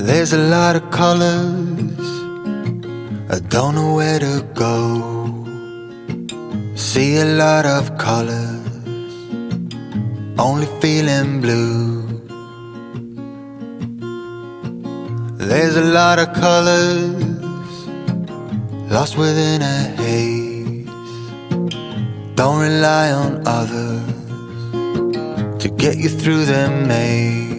There's a lot of colors, I don't know where to go. See a lot of colors, only feeling blue. There's a lot of colors, lost within a haze. Don't rely on others to get you through the maze.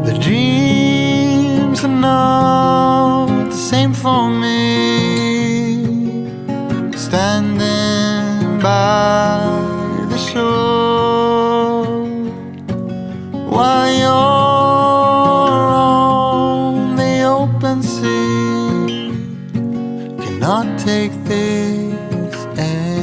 The dreams are not the same for me. Standing by the shore while you're on the open sea, cannot take this anymore.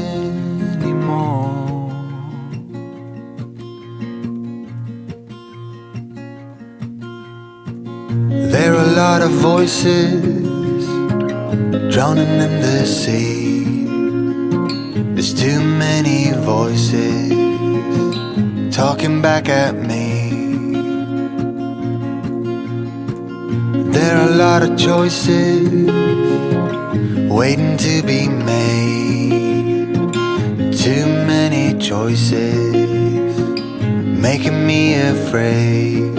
There are a lot of voices drowning in the sea. There's too many voices talking back at me. There are a lot of choices waiting to be made. Too many choices making me afraid.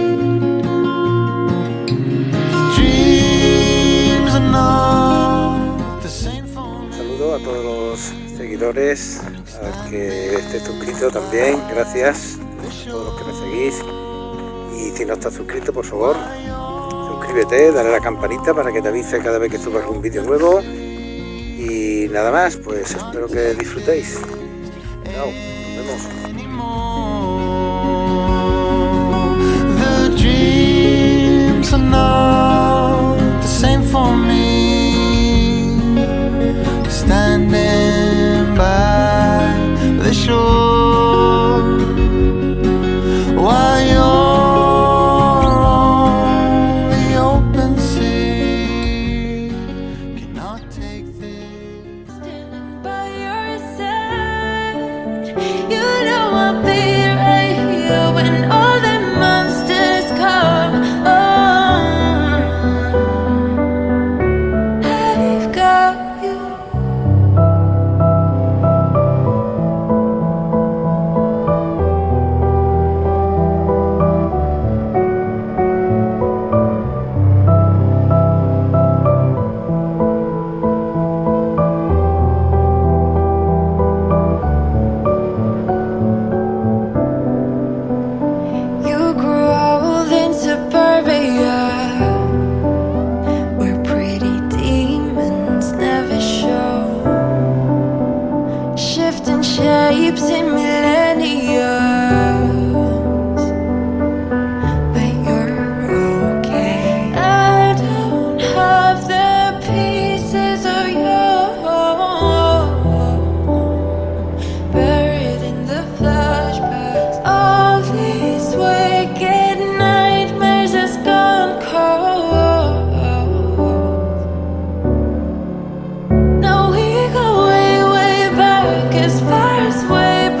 Saludo a todos los seguidores, al que esté suscrito también, gracias a todos los que me seguís. Y si no estás suscrito, por favor, suscríbete, dale a la campanita para que te avise cada vez que suba algún vídeo nuevo. Y nada más, pues espero que disfrutéis. Chao, nos vemos. Standing by the shore while you're on the open sea, cannot take this. Standing by your side, you know I'll be right here when all the monsters come. I've got you. You grew old in suburbia, where pretty demons never show, shifting shapes in millennia. But you're okay. I don't have the pieces of you buried in the flashbacks. All these wicked nightmares has gone cold. Now we go way, way back, as far as way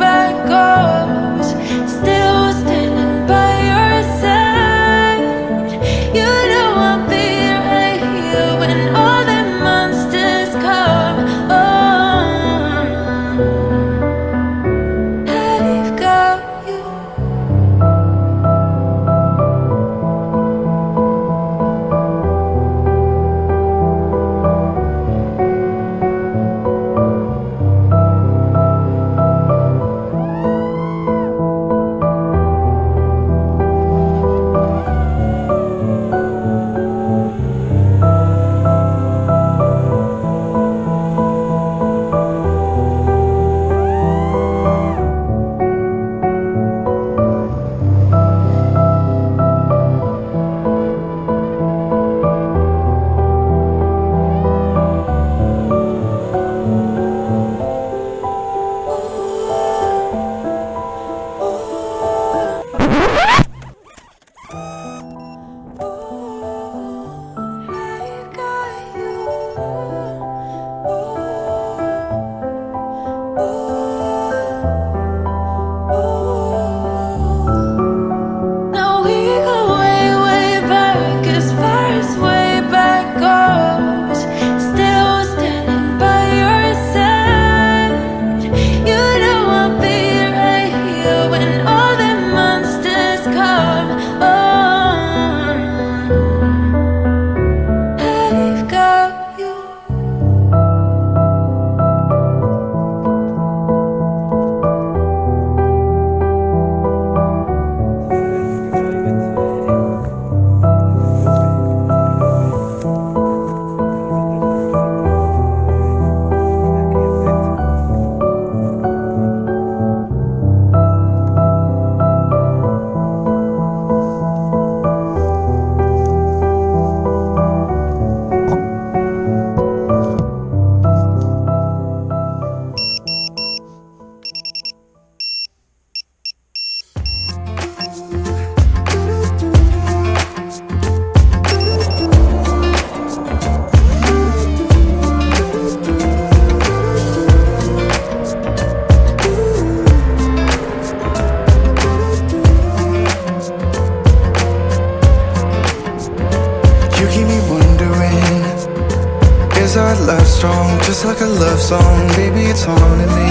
baby, it's haunting me.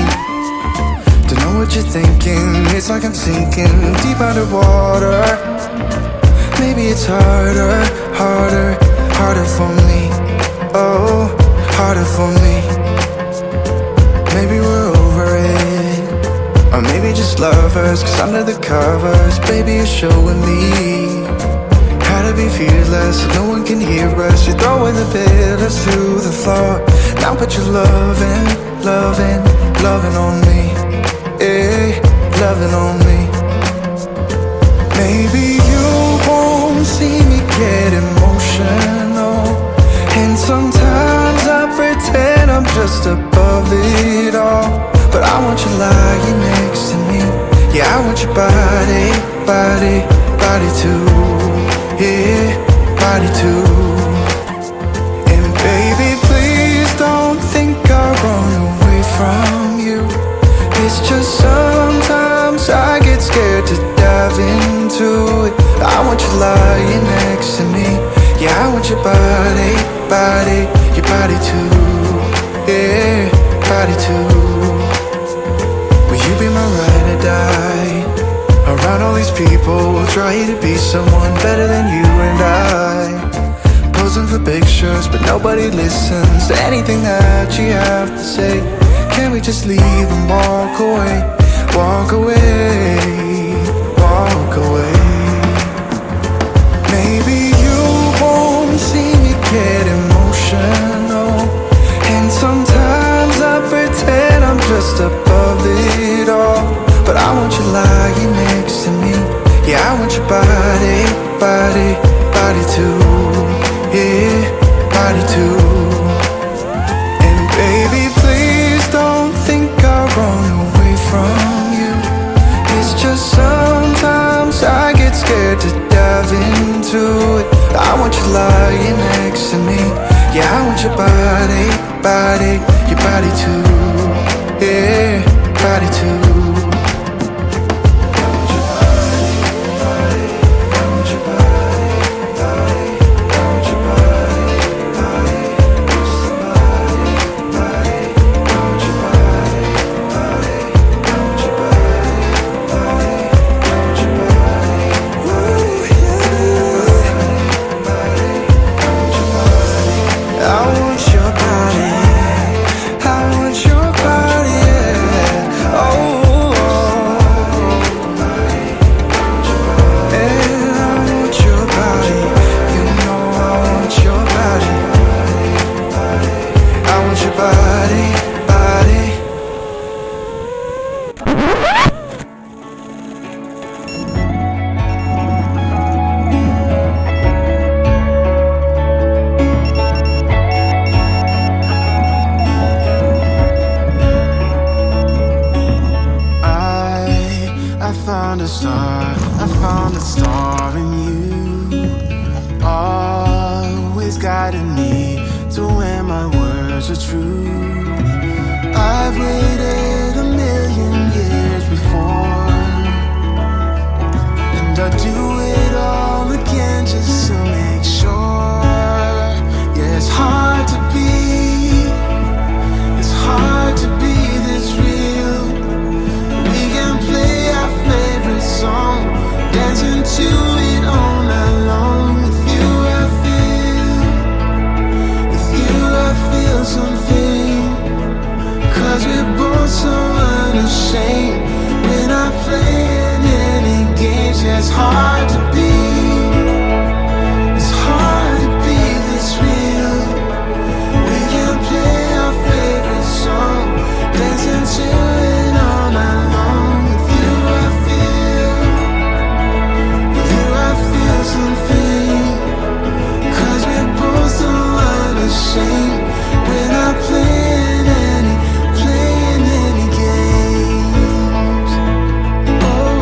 Don't know what you're thinking, it's like I'm sinking deep underwater. Maybe it's harder, harder, harder for me. Oh, harder for me. Maybe we're over it, or maybe just lovers, cause under the covers, baby, you're showing me how to be fearless so no one can hear us. You're throwing the pillars to the floor. Now put your loving, loving, loving on me. Yeah, loving on me. Maybe you won't see me get emotional, and sometimes I pretend I'm just above it all. But I want you lying next to me. Yeah, I want your body, body, body too. Yeah, body too. And baby, please don't think I'll run away from you. It's just sometimes I get scared to dive into it. I want you lying next to me. Yeah, I want your body, body, your body too. Yeah, body too. Will you be my ride or die? Around all these people, we'll try to be someone better than you and I. Posing for pictures, but nobody listens to anything that you have to say. Can't we just leave and walk away? Walk away, walk away. Maybe you won't see me get emotional, and sometimes I pretend I'm just above it all. But I want you lying next to me. Yeah, I want your body, body, body too. Yeah, body too. And baby, please don't think I'll run away from you. It's just sometimes I get scared to dive into it. I want you lying next to me. Yeah, I want your body, body, your body too. Yeah, body too. I found a star in you, always guiding me to where my words are true. I've waited a million years before, and I'd do it all again just to make sure. Yeah, it's hard to be this real. We can play our favorite song, dancing to it all night long. With you I feel something, 'cause we're both so unashamed. We're not playing any games. Yeah, it's hard to be this real. We can play our favorite song, dancing to it all night long. With you I feel something, 'cause we're both so unashamed. We're not playing any games. Oh,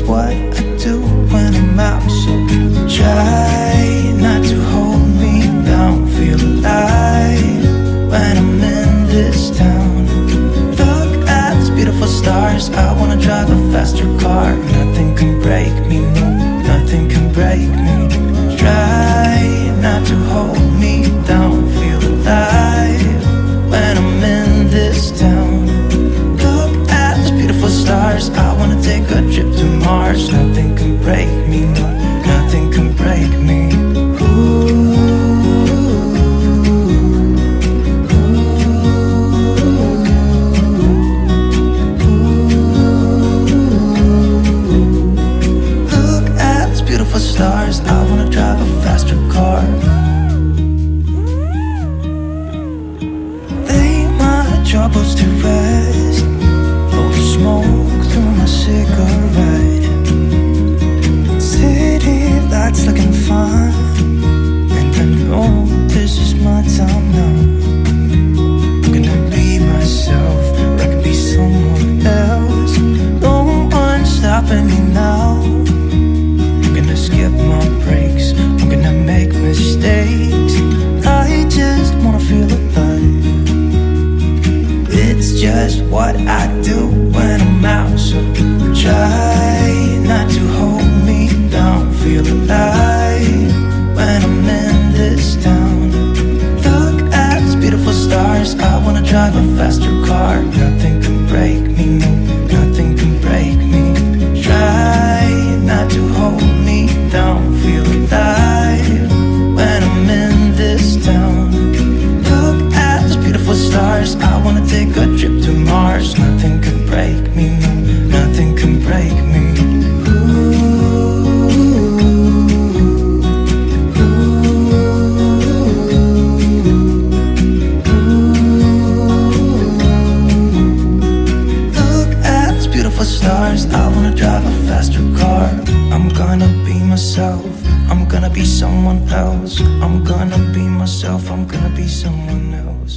just what I do when I'm out. So try not to hold me down. Feel alive when I'm in this town. Look at these beautiful stars. I wanna drive a faster car. Nothing can break me, no, nothing can break me. Try not to hold me down. Feel alive when I'm in this town. Look at these beautiful stars. I wanna take a trip to Mars. Nothing can break me, no, nothing can break me. Look at these beautiful stars. I wanna drive a faster car. Lay my troubles to rest. Blow the smoke through my cigarette. City lights looking fine, and I know this is my time now. I'm gonna be myself, or I could be someone else. No one's stopping me now. I'm gonna skip my breaks, I'm gonna make mistakes. I just wanna feel alive. It's just what I do when I'm out. So try not to hold me down. Feel alive when I'm in this town. Look at these beautiful stars. I wanna drive a faster car. Nothing can break me, no, nothing can break me. Try not to hold me down. Feel alive when I'm in this town. Look at these beautiful stars. I wanna take a trip to Mars. Nothing can break me, no, nothing can break me. Look at these beautiful stars. I wanna drive a faster car. I'm gonna be myself. I'm gonna be someone else. I'm gonna be myself. I'm gonna be someone else.